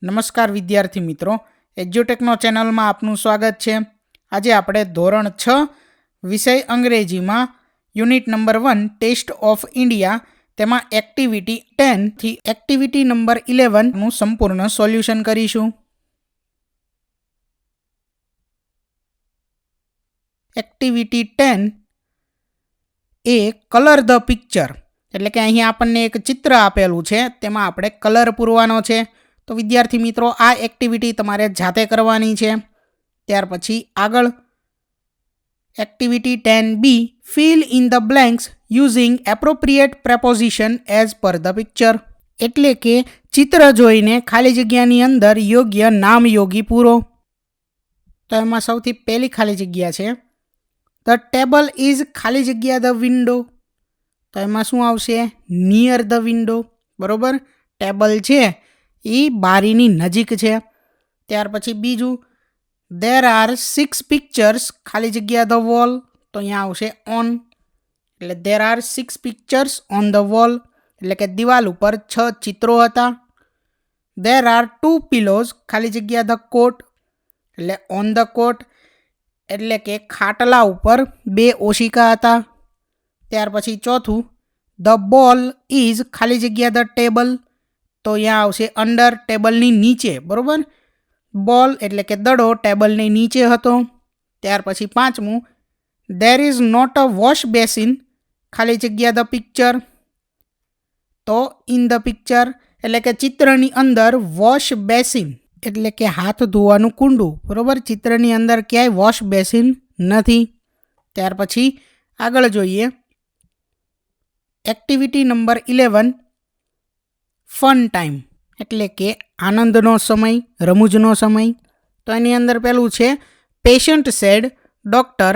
નમસ્કાર વિદ્યાર્થી મિત્રો, એજ્યુટેકનો ચેનલમાં આપનું સ્વાગત છે। આજે આપણે ધોરણ 6 વિષય અંગ્રેજીમાં unit number 1 test of India તેમાં એક્ટિવિટી 10 થી એક્ટિવિટી નંબર 11 નું સંપૂર્ણ સોલ્યુશન કરીશું। એક્ટિવિટી 10 એ કલર ધ પિક્ચર, એટલે કે અહીં આપણને એક ચિત્ર આપેલું છે, તેમાં આપણે કલર પૂરવાનો છે। તો વિદ્યાર્થી મિત્રો, આ એક્ટિવિટી તમારે જાતે કરવાની છે। ત્યાર પછી આગળ activity 10B fill in the blanks using appropriate preposition as per the picture, એટલે કે ચિત્ર જોઈને ખાલી જગ્યાની અંદર યોગ્ય નામયોગી પૂરો। તો એમાં સૌથી પહેલી ખાલી જગ્યા છે ધ ટેબલ ઇઝ ખાલી જગ્યા ધ વિન્ડો, તો એમાં શું આવશે? નિયર ધ વિન્ડો, બરોબર। ટેબલ છે એ બારીની નજીક છે। ત્યાર પછી બીજું દેર આર 6 પિક્ચર્સ ખાલી જગ્યા ધ વોલ, તો અહીંયા આવશે ઓન, એટલે there are 6 pictures on the wall, એટલે કે દિવાલ ઉપર 6 ચિત્રો હતા। દેર આર 2 પિલોઝ ખાલી જગ્યા ધ કોટ, એટલે ઓન ધ કોટ, એટલે કે ખાટલા ઉપર 2 ઓશિકા હતા। ત્યાર પછી ચોથું ધ બોલ ઇઝ ખાલી જગ્યા ધ ટેબલ, તો અહીંયા આવશે અંડર, ટેબલની નીચે, બરાબર। બોલ એટલે કે દડો ટેબલની નીચે હતો। ત્યાર પછી પાંચમું there is not a wash basin ખાલી જગ્યા ધ પિક્ચર, તો ઇન ધ પિક્ચર એટલે કે ચિત્રની અંદર વોશ બેસિન એટલે કે હાથ ધોવાનું કુંડું, બરાબર। ચિત્રની અંદર ક્યાંય વોશ બેસિન નથી। ત્યાર પછી આગળ જોઈએ એક્ટિવિટી નંબર 11 ફન ટાઈમ, એટલે કે આનંદનો સમય, રમૂજનો સમય। તો એની અંદર પેલું છે patient said doctor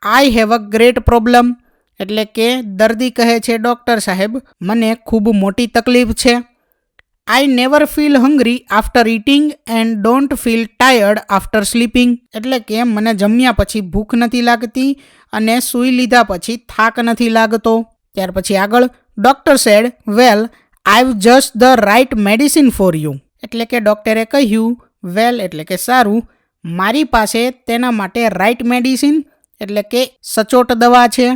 I have a great problem, એટલે કે દર્દી કહે છે ડૉક્ટર સાહેબ મને ખૂબ મોટી તકલીફ છે। I never feel hungry after eating and don't feel tired after sleeping, એટલે કે મને જમ્યા પછી ભૂખ નથી લાગતી અને સૂઈ લીધા પછી થાક નથી લાગતો। ત્યાર પછી આગળ doctor said well I've just the right medicine for you, એટલે કે ડૉક્ટરે કહ્યું વેલ એટલે કે સારું, મારી પાસે તેના માટે રાઇટ મેડિસિન એટલે કે સચોટ દવા છે।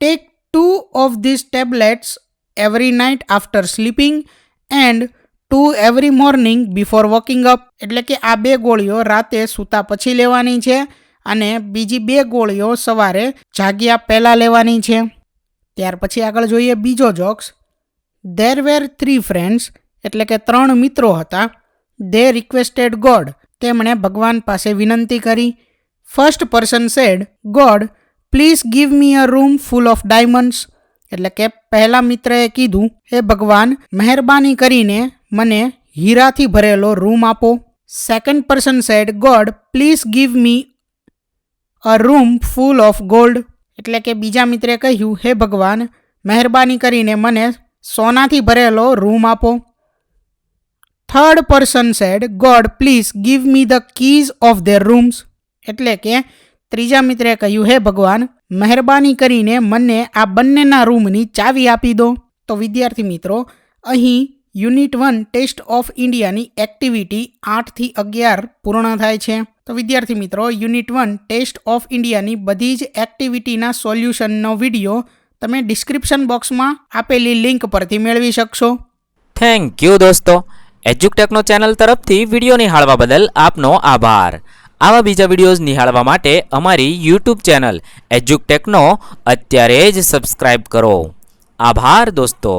Take 2 of these tablets every night after sleeping and 2 every morning before walking up, એટલે કે આ 2 ગોળીઓ રાતે સૂતા પછી લેવાની છે અને બીજી 2 ગોળીઓ સવારે જાગ્યા પહેલાં લેવાની છે। ત્યાર પછી આગળ જોઈએ બીજો જોક્સ દેર વેર 3 ફ્રેન્ડ્સ, એટલે કે 3 મિત્રો હતા। દે રિક્વેસ્ટેડ ગોડ, તેમણે ભગવાન પાસે વિનંતી કરી। First person said God please give me a room full of diamonds, એટલે કે પહેલા મિત્રએ કીધું હે ભગવાન મહેરબાની કરીને મને હીરાથી ભરેલો રૂમ આપો। Second person said God please give me a room full of gold, એટલે કે બીજા મિત્રે કહ્યું હે ભગવાન મહેરબાની કરીને મને સોનાથી ભરેલો રૂમ આપો। Third person said God please give me the keys of their rooms, એટલે કે ત્રીજા મિત્રે કહ્યું હે ભગવાન મહેરબાની કરીને મને આ બંનેના રૂમની ચાવી આપી દો। તો વિદ્યાર્થી મિત્રો, અહીં યુનિટ 1 ટેસ્ટ ઓફ ઇન્ડિયાની એક્ટિવિટી 8 થી 11 પૂર્ણ થાય છે। તો વિદ્યાર્થી મિત્રો, યુનિટ 1 ટેસ્ટ ઓફ ઇન્ડિયાની બધી જ એક્ટિવિટીના સોલ્યુશનનો વિડીયો તમે ડિસ્ક્રિપ્શન બોક્સમાં આપેલી લિંક પરથી મેળવી શકશો। થેન્ક યુ દોસ્તો, એજ્યુટેકનો ચેનલ તરફથી વિડીયો નિહાળવા બદલ આપનો આભાર। આવા બીજા વિડીયોઝ નિહાળવા માટે અમારી યુટ્યુબ ચેનલ એજ્યુટેકનો અત્યારે જ સબસ્ક્રાઇબ કરો। આભાર દોસ્તો।